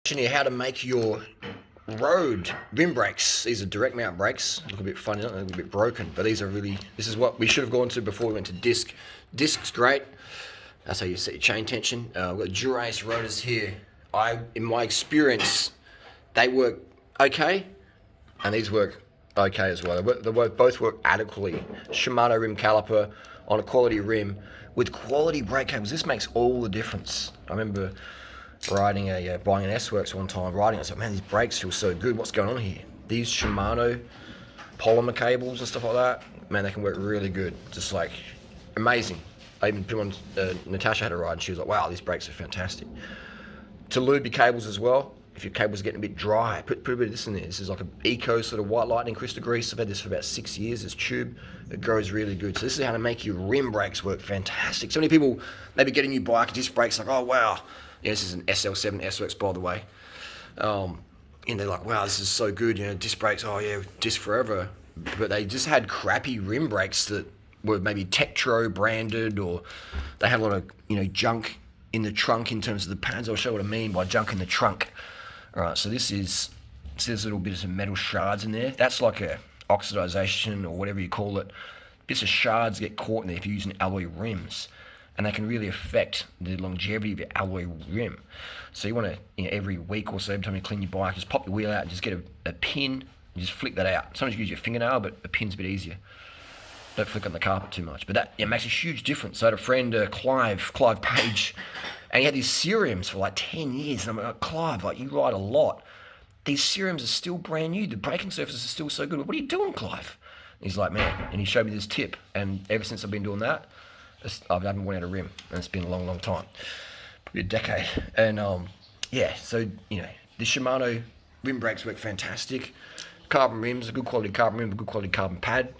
Teaching you how to make your road rim brakes. These are direct mount brakes. Look a bit funny, a little bit broken, but these are really, this is what we should have gone to before we went to disc. Disc's great. That's how you set your chain tension. We've got Dura-Ace rotors here. In my experience, they work okay, and these work okay as well. They both work adequately. Shimano rim caliper on a quality rim with quality brake cables. This makes all the difference. I remember buying an S-Works one time, riding it, I was like, man, these brakes feel so good. What's going on here? These Shimano polymer cables and stuff like that, man, they can work really good. Just like amazing. I even put on, Natasha had a ride and she was like, wow, these brakes are fantastic. To lube your cables as well, if your cable's getting a bit dry, put a bit of this in there. This is like an Eco sort of white lightning crystal grease. I've had this for about 6 years, this tube. It grows really good. So this is how to make your rim brakes work fantastic. So many people maybe get a new bike, disc brakes, like, oh wow. Yeah, this is an SL7 S-Works, by the way. And they're like, wow, this is so good. Disc brakes, oh yeah, disc forever. But they just had crappy rim brakes that were maybe Tektro branded, or they had a lot of, junk in the trunk in terms of the pads. I'll show what I mean by junk in the trunk. All right, so there's a little bit of some metal shards in there. That's like a oxidization or whatever you call it. Bits of shards get caught in there if you're using alloy rims, and they can really affect the longevity of your alloy rim. So you want to, every week or so, every time you clean your bike, just pop your wheel out and just get a pin and just flick that out. Sometimes you use your fingernail, but a pin's a bit easier. Don't flick on the carpet too much. But that makes a huge difference. So I had a friend, Clive Page, and he had these serums for like 10 years. And I'm like, Clive, you ride a lot. These serums are still brand new. The braking surfaces are still so good. What are you doing, Clive? And he's like, man, and he showed me this tip. And ever since I've been doing that, I haven't worn out a rim. And it's been a long, long time. Probably a decade. And so, the Shimano rim brakes work fantastic. Carbon rims, a good quality carbon rim, a good quality carbon pad.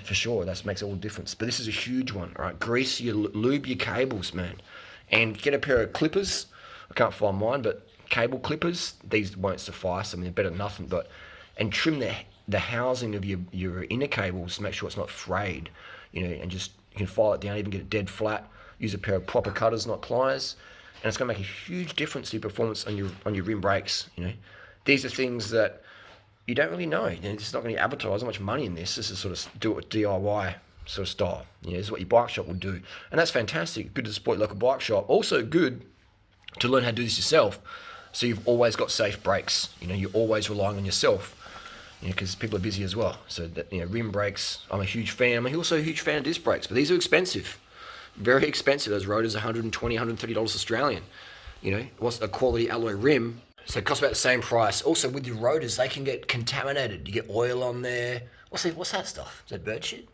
For sure, that makes all the difference. But this is a huge one, all right? Grease lube your cables, man. And get a pair of clippers. I can't find mine, but cable clippers, these won't suffice. I mean, they're better than nothing. And trim the housing of your inner cables to make sure it's not frayed. And just, you can file it down, even get it dead flat. Use a pair of proper cutters, not pliers. And it's going to make a huge difference to your performance on your rim brakes. These are things that you don't really know. It's not going to advertise how much money in this. This is sort of do it DIY sort of style. This is what your bike shop will do. And that's fantastic. Good to support your local bike shop. Also good to learn how to do this yourself. So you've always got safe brakes. You're always relying on yourself. Because people are busy as well. So that, rim brakes, I'm a huge fan. I'm also a huge fan of disc brakes, but these are expensive. Very expensive. Those rotors are $120, $130 Australian. What's a quality alloy rim? So it costs about the same price. Also, with your rotors, they can get contaminated. You get oil on there. What's that stuff? Is that bird shit?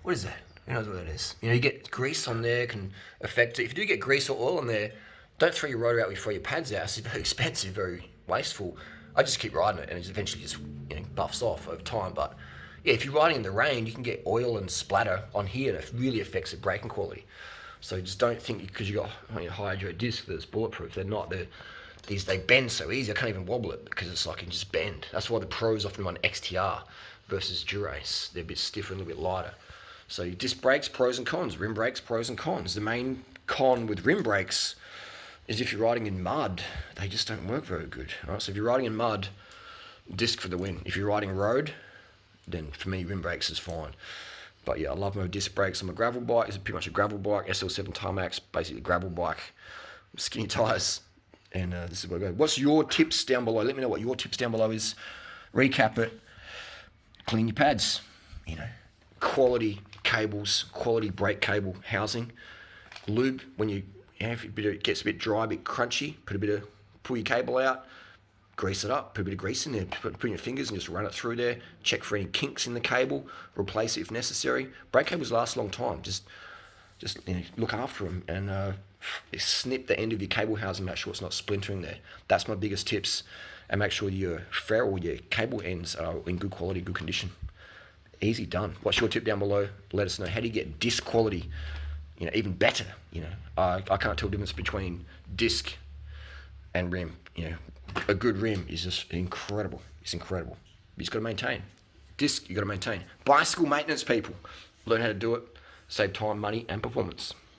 What is that? Who knows what that is? You get grease on there, can affect it. If you do get grease or oil on there, don't throw your rotor out before your pads out. It's very expensive, very wasteful. I just keep riding it, and it eventually just buffs off over time. But yeah, if you're riding in the rain, you can get oil and splatter on here, and it really affects the braking quality. So just don't think because you got a hydro disc that it's bulletproof. They're not. They bend so easy. I can't even wobble it because it's like it can just bend. That's why the pros often run XTR versus Dura-Ace. They're a bit stiffer and a little bit lighter. So disc brakes, pros and cons. Rim brakes, pros and cons. The main con with rim brakes is if you're riding in mud, they just don't work very good. All right? So if you're riding in mud, disc for the win. If you're riding road, then for me, rim brakes is fine. But yeah, I love my disc brakes on my gravel bike. It's pretty much a gravel bike, SL7 Tarmacs, basically a gravel bike, skinny tyres. And this is where I go. What's your tips down below? Let me know what your tips down below is. Recap it. Clean your pads. Quality cables, quality brake cable housing. Lube when if it gets a bit dry, a bit crunchy. Pull your cable out. Grease it up. Put a bit of grease in there. Put in your fingers and just run it through there. Check for any kinks in the cable. Replace it if necessary. Brake cables last a long time. Just look after them and snip the end of your cable housing, make sure it's not splintering there. That's my biggest tips. And make sure your ferrule, your cable ends are in good quality, good condition. Easy done. What's your tip down below? Let us know. How do you get disc quality, even better? I can't tell the difference between disc and rim. A good rim is just incredible. It's incredible. You just got to maintain. Disc, you got to maintain. Bicycle maintenance, people. Learn how to do it. Save time, money, and performance.